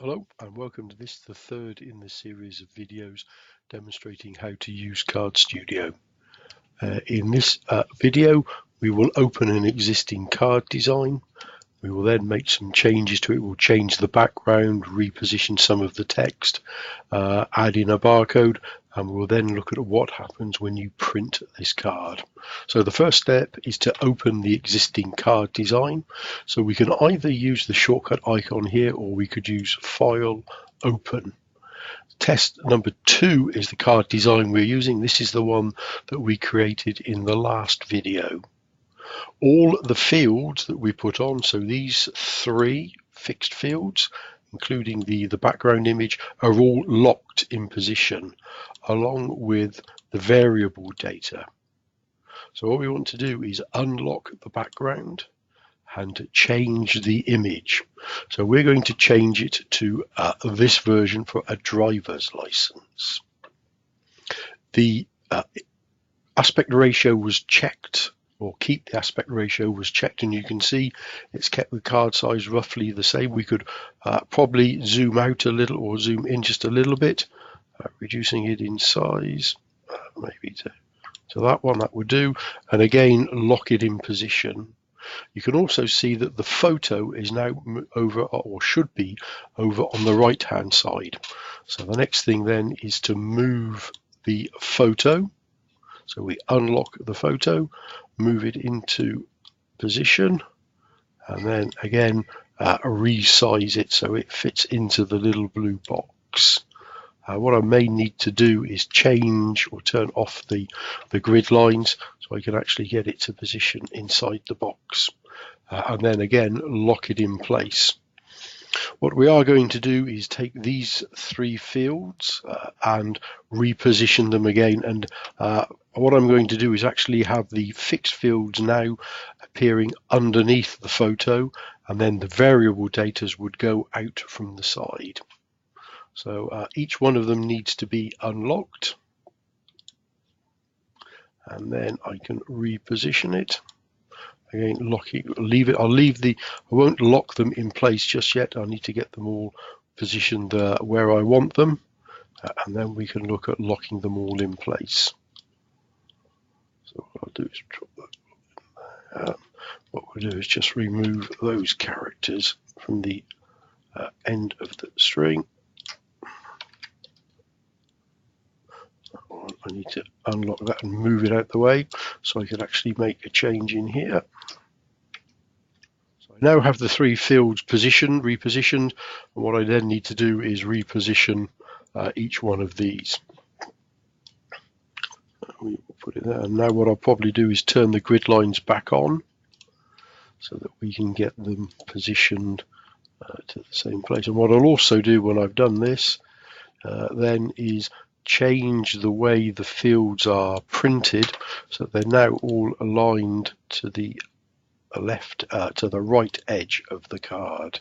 Hello and welcome to this, the third in the series of videos demonstrating how to use CardStudio. In this video, we will open an existing card design. We will then make some changes to it. We'll change the background, reposition some of the text, add in a barcode, and we'll then look at what happens when you print this card. So the first step is to open the existing card design. So we can either use the shortcut icon here, or we could use File, Open. Test number 2 is the card design we're using. This is the one that we created in the last video. All the fields that we put on, so these 3 fixed fields, including the background image, are all locked in position along with the variable data. So what we want to do is unlock the background and change the image. So we're going to change it to this version for a driver's license. The aspect ratio was checked, or keep the aspect ratio was checked, and you can see it's kept the card size roughly the same. We could probably zoom out a little or zoom in just a little bit, reducing it in size, maybe to that one, that would do, and again lock it in position. You can also see that the photo is now over, or should be over, on the right hand side. So the next thing then is to move the photo. So we unlock the photo, move it into position, and then again resize it so it fits into the little blue box. What I may need to do is change or turn off the grid lines so I can actually get it to position inside the box, and then again lock it in place. What we are going to do is take these 3 fields and reposition them again, and what I'm going to do is actually have the fixed fields now appearing underneath the photo, and then the variable data would go out from the side. So each one of them needs to be unlocked, and then I can reposition it. Again, lock it, leave it. I won't lock them in place just yet. I need to get them all positioned where I want them, and then we can look at locking them all in place. So what I'll do is what we'll do is just remove those characters from the end of the string. I need to unlock that and move it out the way so I can actually make a change in here. So I now have the 3 fields repositioned, and what I then need to do is reposition each one of these. We will put it there, and now what I'll probably do is turn the grid lines back on so that we can get them positioned to the same place. And what I'll also do when I've done this then is change the way the fields are printed so they're now all aligned to the left, to the right edge of the card.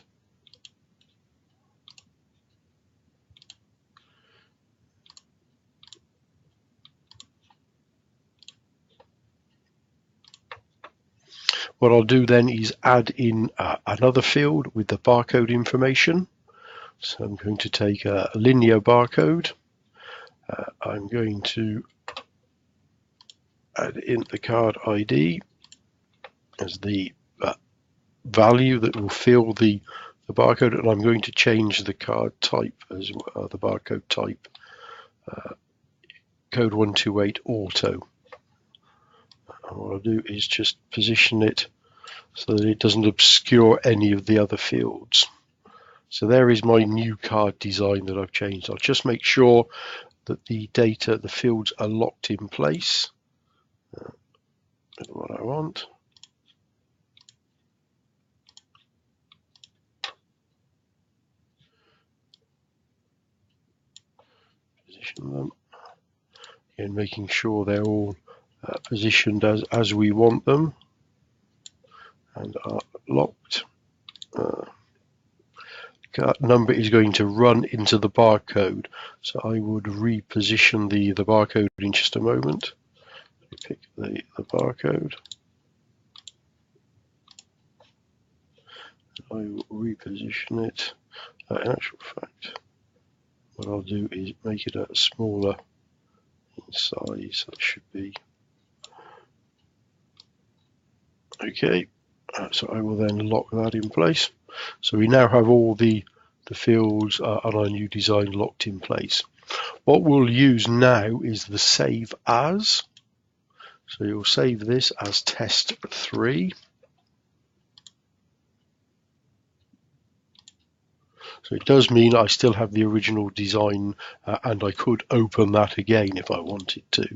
What I'll do then is add in another field with the barcode information. So I'm going to take a linear barcode. I'm going to add in the card ID as the value that will fill the barcode, and I'm going to change the card type as well, the barcode type, code 128 auto. And what I'll do is just position it so that it doesn't obscure any of the other fields. So there is my new card design that I've changed. I'll just make sure that the data, the fields, are locked in place with what I want. Position them. Again, making sure they're all positioned as we want them and are locked. Card number is going to run into the barcode, so I would reposition the barcode in just a moment. Pick the barcode. I will reposition it In actual fact, what I'll do is make it a smaller in size. That should be okay. So I will then lock that in place. So we now have all the fields on our new design locked in place. What we'll use now is the save as. So you'll save this as test 3. So it does mean I still have the original design and I could open that again if I wanted to.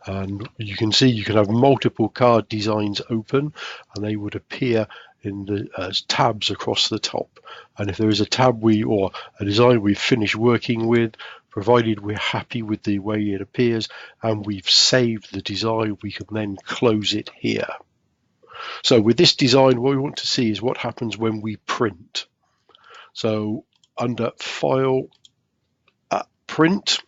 And you can see you can have multiple card designs open and they would appear in the as tabs across the top. And if there is a tab or a design we've finished working with, provided we're happy with the way it appears and we've saved the design, we can then close it here. So with this design, what we want to see is what happens when we print. So under File, Print,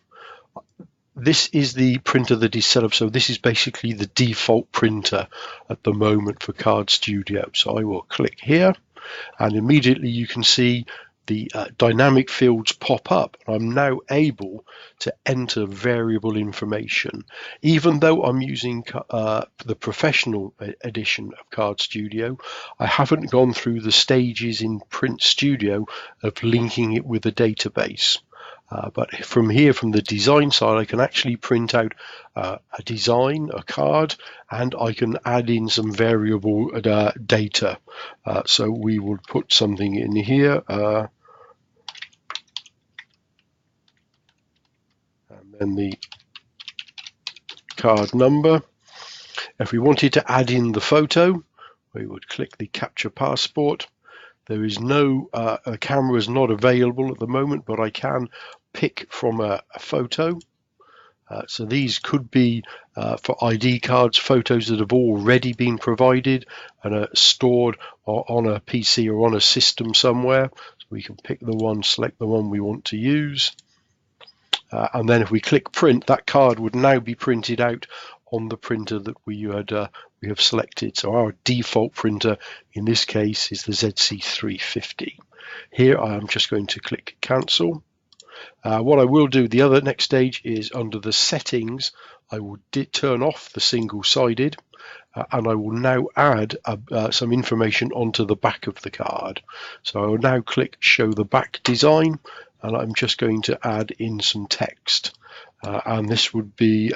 this is the printer that is set up. So this is basically the default printer at the moment for CardStudio. So I will click here and immediately you can see the dynamic fields pop up. I'm now able to enter variable information. Even though I'm using the professional edition of CardStudio, I haven't gone through the stages in Print Studio of linking it with a database. But from here, from the design side, I can actually print out a design, a card, and I can add in some variable data. So we will put something in here. And then the card number. If we wanted to add in the photo, we would click the Capture Passport. There is no, a camera is not available at the moment, but I can pick from a photo. So these could be for ID cards, photos that have already been provided and are stored on a PC or on a system somewhere. So we can pick the one, select the one we want to use. And then if we click print, that card would now be printed out on the printer that we have selected. So our default printer in this case is the ZC350. Here I am just going to click cancel. What I will do, the other next stage is under the settings, I will turn off the single-sided and I will now add some information onto the back of the card. So I will now click show the back design and I'm just going to add in some text. And this would be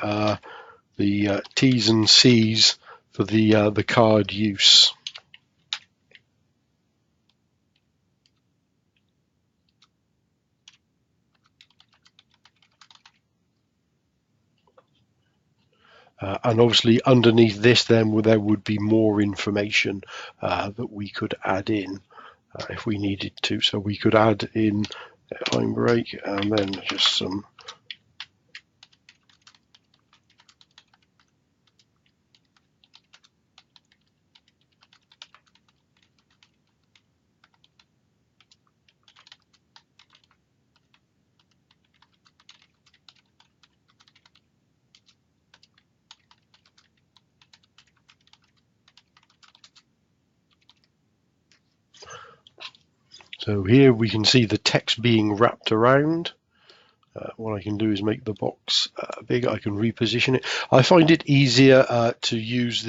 the T's and C's for the card use. And obviously underneath this then there would be more information that we could add in if we needed to. So we could add in a time break and then just some so here we can see the text being wrapped around. What I can do is make the box bigger. I can reposition it. I find it easier to use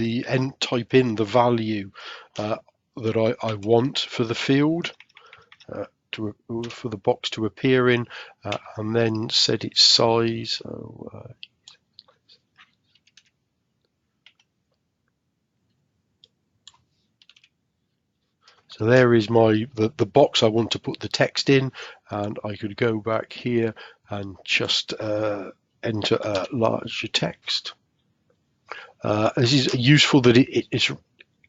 type in the value that I want for the field for the box to appear in, and then set its size. So there is the box I want to put the text in, and I could go back here and just enter a larger text. This is useful that it's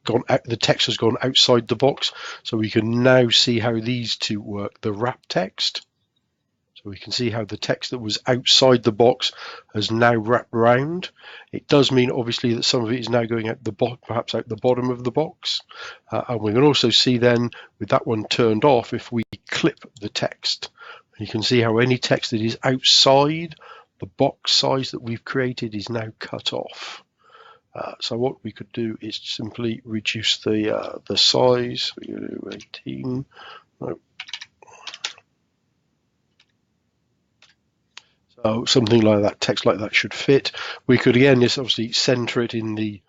gone out, the text has gone outside the box, so we can now see how these two work. The wrap text, so we can see how the text that was outside the box has now wrapped around. It does mean obviously that some of it is now going out perhaps out the bottom of the box, and we can also see then with that one turned off, if we clip the text, you can see how any text that is outside the box size that we've created is now cut off. So what we could do is simply reduce the size. We do 18. So something like that, text like that should fit. We could again just obviously center it in the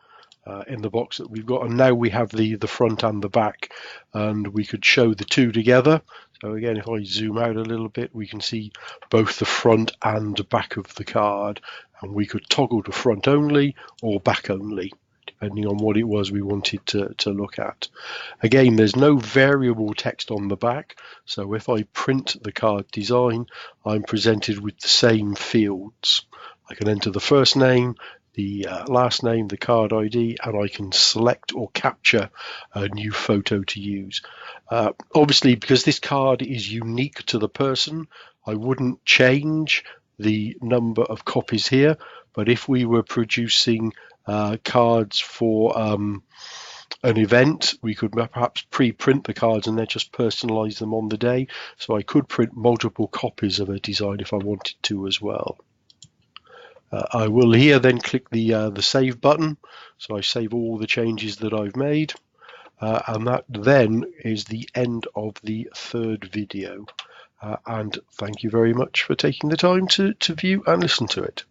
box that we've got, and now we have the front and the back, and we could show the two together. So again, if I zoom out a little bit, we can see both the front and back of the card, and we could toggle to front only or back only, depending on what it was we wanted to look at. Again, there's no variable text on the back, so if I print the card design, I'm presented with the same fields. I can enter the first name, the last name, the card ID, and I can select or capture a new photo to use. Obviously, because this card is unique to the person, I wouldn't change the number of copies here, but if we were producing cards for an event, we could perhaps pre-print the cards and then just personalize them on the day. So I could print multiple copies of a design if I wanted to as well. I will here then click the save button, so I save all the changes that I've made, and that then is the end of the third video. And thank you very much for taking the time to view and listen to it.